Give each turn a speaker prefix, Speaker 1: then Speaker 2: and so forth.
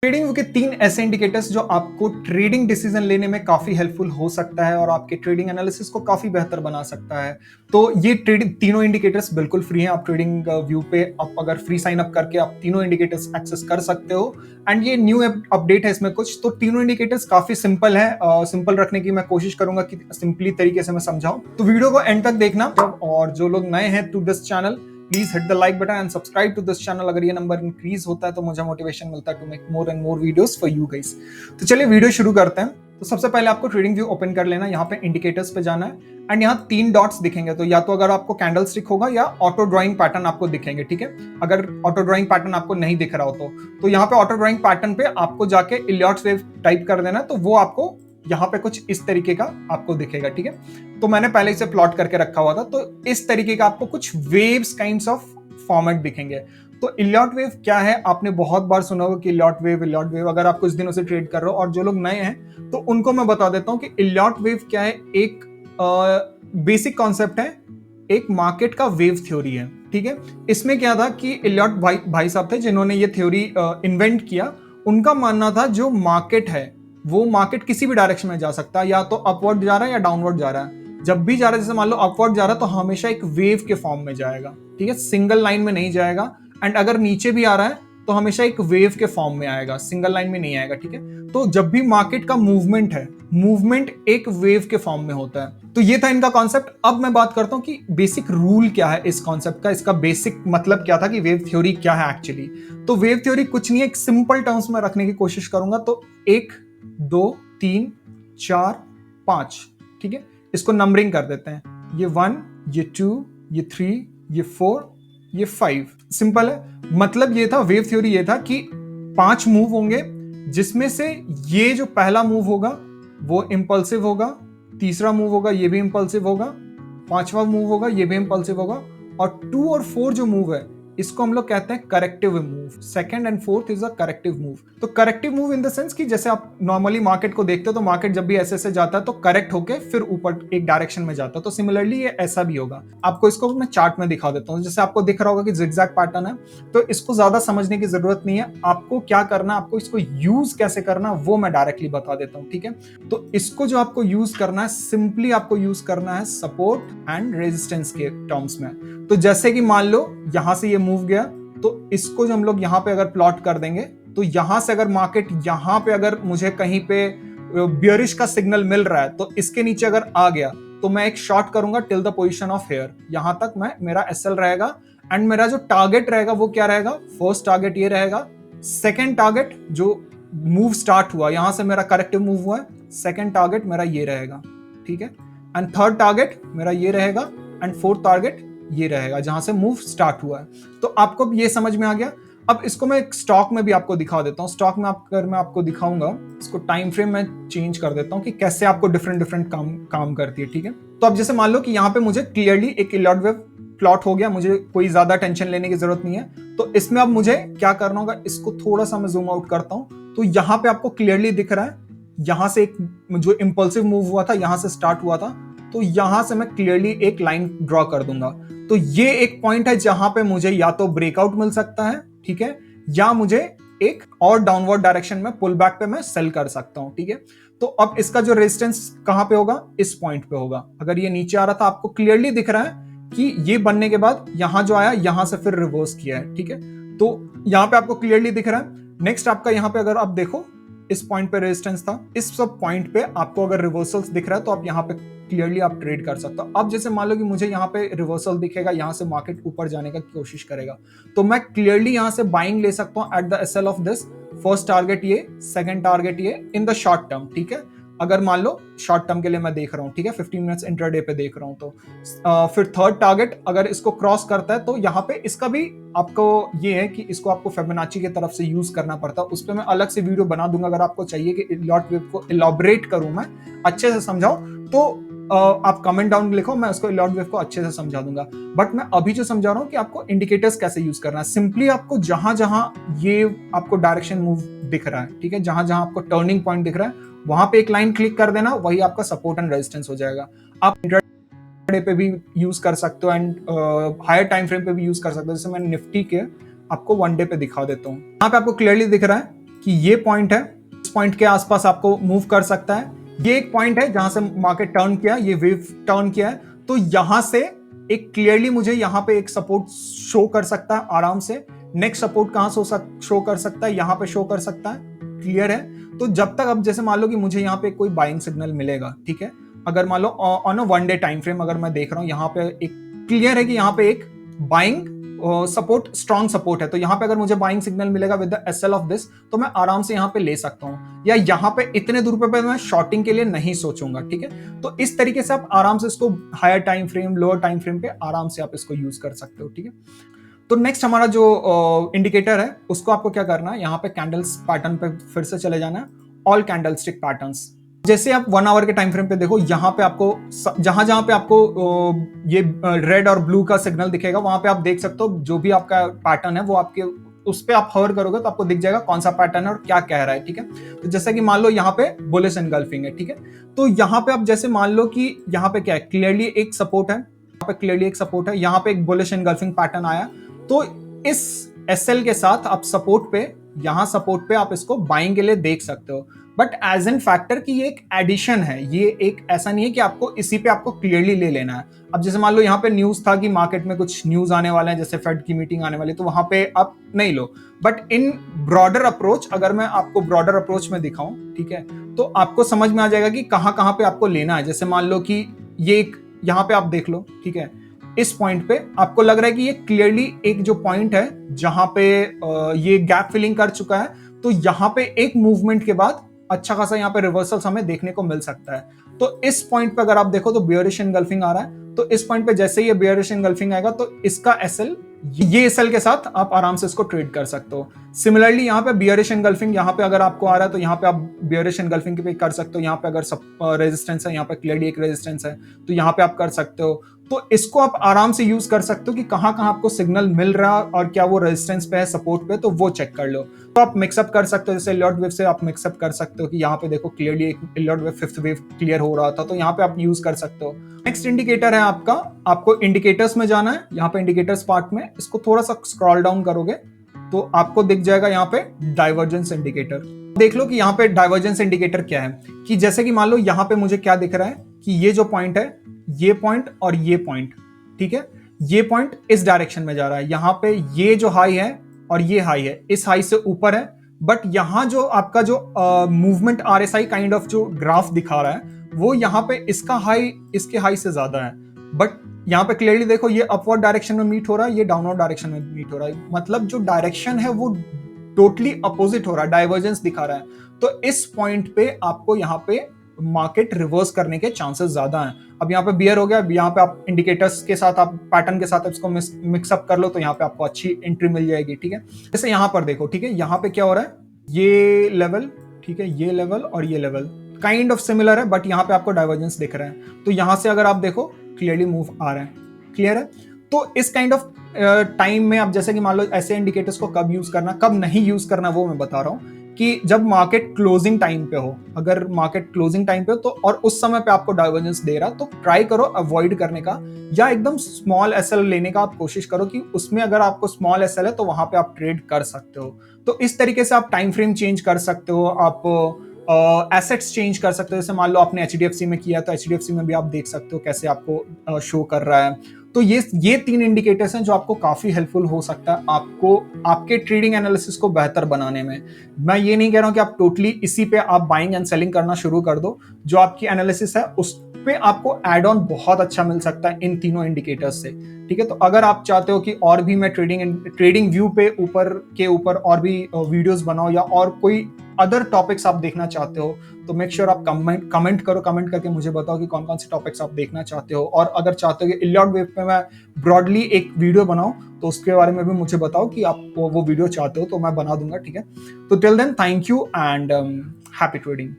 Speaker 1: Trading के 3 ऐसे indicators जो आपको ट्रेडिंग डिसीजन लेने में काफी हेल्पफुल हो सकता है और आपके ट्रेडिंग एनालिसिस को काफी बेहतर बना सकता है। तो ये ट्रेडिंग तीनों इंडिकेटर्स बिल्कुल फ्री हैं। आप ट्रेडिंग व्यू पे आप अगर फ्री साइन अप करके आप तीनों इंडिकेटर्स एक्सेस कर सकते हो। एंड ये न्यू अपडेट है इसमें कुछ, तो तीनों इंडिकेटर्स काफी सिंपल है। सिंपल रखने की मैं कोशिश करूंगा कि सिंपली तरीके से मैं समझाऊं। तो वीडियो को एंड तक देखना। और जो लोग नए हैं to this channel, please hit the like button and subscribe to this channel. अगर ये नंबर इंक्रीज होता है तो मुझे मोटिवेशन मिलता है to make more and more videos for you guys. तो चलिए वीडियो शुरू करते हैं। तो सबसे पहले आपको ट्रेडिंग व्यू ओपन कर लेना, यहाँ पे इंडिकेटर्स पे जाना है एंड यहाँ 3 डॉट्स दिखेंगे। तो या तो अगर आपको कैंडल स्टिक होगा या ऑटो ड्राइंग पैटर्न आपको दिखेंगे, ठीक है। अगर ऑटो ड्राइंग पैटर्न आपको नहीं दिख रहा हो तो यहाँ पे ऑटो ड्राइंग पैटर्न पे आपको जाके इलियट्स वेव टाइप कर देना, तो वो आपको यहाँ पे कुछ इस तरीके का आपको दिखेगा, ठीक है। तो मैंने पहले इसे प्लॉट करके रखा हुआ था, तो इस तरीके का आपको कुछ वेव्स काइंड्स ऑफ फॉर्मेट दिखेंगे। तो इलियट वेव क्या है, आपने बहुत बार सुना होगा कि इलियट वेव। अगर आप कुछ दिनों से ट्रेड कर रहे हो और जो लोग नए हैं तो उनको मैं बता देता हूं कि इलियट वेव क्या है। एक बेसिक कॉन्सेप्ट है, एक मार्केट का वेव थ्योरी है, ठीक है। इसमें क्या था कि इलियट भाई साहब थे जिन्होंने ये थ्योरी इन्वेंट किया। उनका मानना था जो मार्केट है वो मार्केट किसी भी डायरेक्शन में जा सकता है, या तो अपवर्ड जा रहा है या डाउनवर्ड जा रहा है। जब भी जा रहा है, जैसे मान लो अपवर्ड जा रहा है तो हमेशा एक वेव के फॉर्म में जाएगा, ठीक है, सिंगल लाइन में नहीं जाएगा। एंड अगर नीचे भी आ रहा है तो हमेशा एक वेव के फॉर्म में आएगा, सिंगल लाइन में नहीं आएगा, ठीक है। तो जब भी मार्केट का मूवमेंट है, मूवमेंट एक वेव के फॉर्म में होता है। तो ये था इनका कॉन्सेप्ट। अब मैं बात करता हूं कि बेसिक रूल क्या है इस कॉन्सेप्ट का, इसका बेसिक मतलब क्या था कि वेव थ्योरी क्या है एक्चुअली। तो वेव थ्योरी कुछ नहीं है, एक सिंपल टर्म्स में रखने की कोशिश करूंगा। तो 1 2 3 4 5, ठीक है, इसको नंबरिंग कर देते हैं। ये 1, ये 2, ये 3, ये 4, ये 5। सिंपल है। मतलब ये था, वेव थ्योरी ये था कि 5 मूव होंगे जिसमें से ये जो पहला मूव होगा वो इंपल्सिव होगा, तीसरा मूव होगा ये भी इंपल्सिव होगा, पांचवा मूव होगा ये भी इंपल्सिव होगा, और 2 और 4 जो मूव है इसको हम लोग कहते हैं corrective move. Second and fourth is a corrective move. तो corrective move in the sense कि जैसे आप नॉर्मली मार्केट को देखते हो तो मार्केट जब भी ऐसे से जाता है तो करेक्ट होके फिर ऊपर एक डायरेक्शन में जाता है। तो सिमिलरली ये ऐसा भी होगा। आपको इसको मैं चार्ट में दिखा देता हूँ। जैसे आपको दिख रहा होगा कि जिगजैग पैटर्न है, तो इसको ज्यादा समझने की जरूरत नहीं है। आपको क्या करना, आपको इसको यूज कैसे करना वो मैं डायरेक्टली बता देता हूँ, ठीक है। तो इसको जो आपको यूज करना है, सिंपली आपको यूज करना है सपोर्ट एंड रेजिस्टेंस के टर्म्स में। तो जैसे कि मान लो यहां से ये मूव गया, तो इसको जो हम लोग यहां पे अगर प्लॉट कर देंगे तो यहां से अगर मार्केट यहां पे अगर मुझे कहीं पे बियरिश का सिग्नल मिल रहा है तो इसके नीचे अगर आ गया तो मैं एक शॉर्ट करूंगा till the position of here. यहां तक मेरा एसएल रहेगा एंड मेरा जो टारगेट रहेगा वो क्या रहेगा, फर्स्ट टारगेट ये रहेगा। सेकेंड टारगेट जो मूव स्टार्ट हुआ, यहां से मेरा करेक्टिव मूव हुआ है, सेकेंड टारगेट मेरा ये रहेगा, ठीक है। एंड थर्ड टारगेट मेरा ये रहेगा एंड फोर्थ टारगेट ये रहेगा जहां से मूव स्टार्ट हुआ है। तो आपको ये समझ में आ गया। अब इसको मैं एक स्टॉक में भी आपको दिखा देता हूं। स्टॉक में अगर मैं आपको दिखाऊंगा, इसको टाइम फ्रेम में चेंज कर देता हूं कि कैसे आपको डिफरेंट काम करती है, ठीक है। तो अब जैसे मान लो कि यहाँ पे मुझे क्लियरली एक इलियट वेव प्लॉट हो गया, मुझे कोई ज्यादा टेंशन लेने की जरूरत नहीं है। तो इसमें अब मुझे क्या करना होगा, इसको थोड़ा सा मैं जूम आउट करता हूं। तो यहाँ पे आपको क्लियरली दिख रहा है, यहां से एक जो इंपल्सिव मूव हुआ था यहां से स्टार्ट हुआ था, तो यहां से मैं क्लियरली एक लाइन ड्रॉ कर दूंगा। तो ये एक पॉइंट है जहां पे मुझे या तो ब्रेकआउट मिल सकता है, ठीक है, या मुझे एक और डाउनवर्ड डायरेक्शन में पुल बैक पे मैं सेल कर सकता हूं, ठीक है। तो अब इसका जो रेजिस्टेंस कहां पे होगा, इस पॉइंट पे होगा। अगर ये नीचे आ रहा था, आपको क्लियरली दिख रहा है कि ये बनने के बाद यहां जो आया यहां से फिर रिवर्स किया है, ठीक है। तो यहां पे आपको क्लियरली दिख रहा है। नेक्स्ट आपका यहां पे अगर आप देखो, इस पॉइंट पे रेजिस्टेंस था, इस सब पॉइंट पे आपको अगर रिवर्सल्स दिख रहा है तो आप यहाँ पे क्लियरली आप ट्रेड कर सकते हो। अब जैसे मान लो कि मुझे यहाँ पे रिवर्सल दिखेगा, यहाँ से मार्केट ऊपर जाने का कोशिश करेगा, तो मैं क्लियरली यहाँ से बाइंग ले सकता हूँ at the SL of this. First target ये, सेकंड टारगेट ये इन द शॉर्ट टर्म, ठीक है। अगर मान लो शॉर्ट टर्म के लिए मैं देख रहा हूँ, ठीक है, 15 मिनट्स इंटरडे पे देख रहा हूँ, तो फिर थर्ड टारगेट अगर इसको क्रॉस करता है तो यहाँ पे इसका भी आपको ये है कि इसको आपको फिबोनाची की तरफ से यूज करना पड़ता है। उस पर मैं अलग से वीडियो बना दूंगा अगर आपको चाहिए कि इलियट वेव को इलॉबरेट करूं, मैं अच्छे से समझाऊं, तो आप कमेंट डाउन लिखो, मैं उसको इलियट वेव को अच्छे से समझा दूंगा। बट मैं अभी जो समझा रहा हूं कि आपको इंडिकेटर्स कैसे यूज करना है। सिंपली आपको जहां जहां ये आपको डायरेक्शन मूव दिख रहा है, ठीक है, जहां जहां आपको टर्निंग पॉइंट दिख रहा है वहां पे एक लाइन क्लिक कर देना, वही आपका सपोर्ट एंड रेजिस्टेंस हो जाएगा। आप इंट्राडे पे भी यूज कर सकते हो एंड हायर टाइम फ्रेम पे भी यूज कर सकते हो। जैसे मैं निफ्टी के आपको वन डे पे दिखा देता हूँ। यहाँ पे आपको क्लियरली दिख रहा है कि ये पॉइंट है, इस पॉइंट के आसपास आपको मूव कर सकता है। ये एक पॉइंट है जहां से मार्केट टर्न किया, ये वेव टर्न किया है, तो यहां से एक क्लियरली मुझे यहां पे एक सपोर्ट शो कर सकता है आराम से। नेक्स्ट सपोर्ट कहां शो कर सकता है, यहां पे शो कर सकता है, क्लियर है। तो जब तक, अब जैसे मान लो कि मुझे यहाँ पे कोई बाइंग सिग्नल मिलेगा, ठीक है, अगर मान लो on a 1 day time frame अगर मैं देख रहा हूँ, यहाँ पे एक क्लियर है कि यहाँ पे एक बाइंग सपोर्ट, स्ट्रॉन्ग सपोर्ट है, तो यहाँ पे अगर मुझे बाइंग सिग्नल मिलेगा with the SL of this, तो मैं आराम से यहाँ पे ले सकता हूँ, या यहाँ पे इतने दूर पे मैं शॉर्टिंग के लिए नहीं सोचूंगा, ठीक है। तो इस तरीके से आप आराम से इसको higher time frame, lower time frame पे आराम से आप इसको यूज कर सकते हो, ठीक है। तो नेक्स्ट हमारा जो इंडिकेटर है उसको आपको क्या करना है, यहाँ पे कैंडल्स पैटर्न पे फिर से चले जाना है, ऑल कैंडलस्टिक पैटर्न्स। जैसे आप 1 आवर के टाइम फ्रेम पे देखो, यहाँ पे आपको जहां जहां पे आपको ये रेड और ब्लू का सिग्नल दिखेगा, वहां पे आप देख सकते हो जो भी आपका पैटर्न है वो आपके उस पे आप हवर करोगे तो आपको दिख जाएगा कौन सा पैटर्न है और क्या कह रहा है, ठीक है। तो जैसे कि मान लो यहाँ पे बुलिश एनगल्फिंग है, ठीक है, तो यहाँ पे आप जैसे मान लो कि यहाँ पे क्या है, क्लियरली एक सपोर्ट है, यहाँ पे क्लियरली एक सपोर्ट है, यहाँ पे एक बुलिश एनगल्फिंग पैटर्न आया, तो इस एसएल के साथ आप सपोर्ट पे, यहां सपोर्ट पे आप इसको बाइंग के लिए देख सकते हो। बट एज एन फैक्टर की ये एक एडिशन है, ये एक ऐसा नहीं है कि आपको इसी पे आपको क्लियरली ले लेना है। अब जैसे मान लो यहाँ पे न्यूज था कि मार्केट में कुछ न्यूज आने वाले हैं, जैसे फेड की मीटिंग आने वाली, तो वहां पे आप नहीं लो। बट इन ब्रॉडर अप्रोच, अगर मैं आपको ब्रॉडर अप्रोच में दिखाऊं, ठीक है, तो आपको समझ में आ जाएगा कि कहां कहां पे आपको लेना है। जैसे मान लो कि ये एक यहाँ पे आप देख लो, ठीक है, इस पॉइंट पे आपको लग रहा है कि ये क्लियरली एक जो पॉइंट है जहां पे ये गैप फिलिंग कर चुका है, तो यहां पे एक मूवमेंट के बाद अच्छा खासा यहाँ पे रिवर्सल्स हमें देखने को मिल सकता है। तो इस पॉइंट पे अगर आप देखो तो बियरिश एनगल्फिंग आ रहा है, तो इस पॉइंट पे जैसे ही बियरिश एनगल्फिंग आएगा तो इसका एसएल, ये एसएल के साथ आप आराम से इसको ट्रेड कर सकते हो। सिमिलरली यहाँ पे बियरिश एनगल्फिंग यहाँ पे अगर आपको आ रहा है तो यहाँ पे आप बियरिश एनगल्फिंग पे कर सकते हो। यहाँ पे अगर सब रेजिस्टेंस है, यहाँ पे क्लियरली एक रेजिस्टेंस है, तो यहाँ पे आप कर सकते हो। तो इसको आप आराम से यूज कर सकते हो कि कहां कहां आपको सिग्नल मिल रहा है और क्या वो रेजिस्टेंस पे है, सपोर्ट पे, तो वो चेक कर लो। तो आप मिक्सअप कर सकते हो, जैसे इलियट वेव से आप मिक्सअप कर सकते हो कि यहाँ पे देखो क्लियरली एक Elliot wave, fifth wave clear हो रहा था, तो यहाँ पे आप यूज कर सकते हो। नेक्स्ट इंडिकेटर है आपका, आपको इंडिकेटर्स में जाना है। यहाँ पे इंडिकेटर्स पार्ट में इसको थोड़ा सा स्क्रॉल डाउन करोगे तो आपको दिख जाएगा यहाँ पे डाइवर्जेंस इंडिकेटर। देख लो कि यहाँ पे डाइवर्जेंस इंडिकेटर क्या है, कि जैसे कि मान लो यहाँ पे मुझे क्या दिख रहा है कि ये जो पॉइंट है, ये पॉइंट और ये पॉइंट, ठीक है, ये पॉइंट इस डायरेक्शन में जा रहा है। यहाँ पे ये जो हाई है और ये हाई है, इस हाई से ऊपर है, बट यहाँ जो आपका जो मूवमेंट आरएसआई काइंड ऑफ जो ग्राफ दिखा रहा है वो यहाँ पे इसका हाई इसके हाई से ज्यादा है। बट यहाँ पे क्लियरली देखो ये अपवर्ड डायरेक्शन में मीट हो रहा है, ये डाउनवर्ड डायरेक्शन में मीट हो रहा है, मतलब जो डायरेक्शन है वो टोटली अपोजिट हो रहा है, डाइवर्जेंस दिखा रहा है। तो इस पॉइंट पे आपको यहाँ पे मार्केट रिवर्स करने के चांसेस ज्यादा हैं। अब यहाँ पे बियर हो गया, यहाँ पे आप इंडिकेटर्स के साथ, आप पैटर्न के साथ इसको मिक्सअप कर लो तो यहाँ पे आपको अच्छी एंट्री मिल जाएगी, ठीक है। जैसे यहाँ पर देखो, ठीक है, यहाँ पे क्या हो रहा है, ये लेवल, ठीक है, ये लेवल और ये लेवल काइंड ऑफ सिमिलर है, बट यहाँ पे आपको डाइवर्जेंस दिख रहा है। तो यहाँ से अगर आप देखो क्लियरली मूव आ रहा है, क्लियर है। तो इस काइंड ऑफ टाइम में आप जैसे कि मान लो ऐसे इंडिकेटर्स को कब यूज करना, कब नहीं यूज करना, वो मैं बता रहा हूँ कि जब मार्केट क्लोजिंग टाइम पे हो, अगर मार्केट क्लोजिंग टाइम पे हो तो, और उस समय पे आपको डाइवर्जेंस दे रहा, तो ट्राई करो अवॉइड करने का, या एकदम स्मॉल एसएल लेने का आप कोशिश करो कि उसमें अगर आपको स्मॉल एसएल है तो वहां पे आप ट्रेड कर सकते हो। तो इस तरीके से आप टाइम फ्रेम चेंज कर सकते हो, आप एसेट्स चेंज कर सकते हो। जैसे मान लो आपने एचडीएफसी में किया तो एचडीएफसी में भी आप देख सकते हो कैसे आपको शो कर रहा है। तो ये 3 इंडिकेटर्स हैं जो आपको काफी हेल्पफुल हो सकता है आपको आपके ट्रेडिंग एनालिसिस को बेहतर बनाने में। मैं ये नहीं कह रहा हूं कि आप टोटली इसी पे आप बाइंग एंड सेलिंग करना शुरू कर दो, जो आपकी एनालिसिस है उस पे आपको एड ऑन बहुत अच्छा मिल सकता है इन तीनों इंडिकेटर्स से, ठीक है। तो अगर आप चाहते हो कि और भी मैं ट्रेडिंग व्यू पे ऊपर और भी वीडियोस बनाओ, या और कोई अदर टॉपिक्स आप देखना चाहते हो, तो मेक श्योर आप कमेंट करो, कमेंट करके मुझे बताओ कि कौन कौन से टॉपिक्स आप देखना चाहते हो। और अगर चाहते हो कि इलियट वेव पे मैं ब्रॉडली एक वीडियो बनाऊं तो उसके बारे में भी मुझे बताओ कि आप वो वीडियो चाहते हो, तो मैं बना दूंगा, ठीक है। तो till then, thank you and happy trading.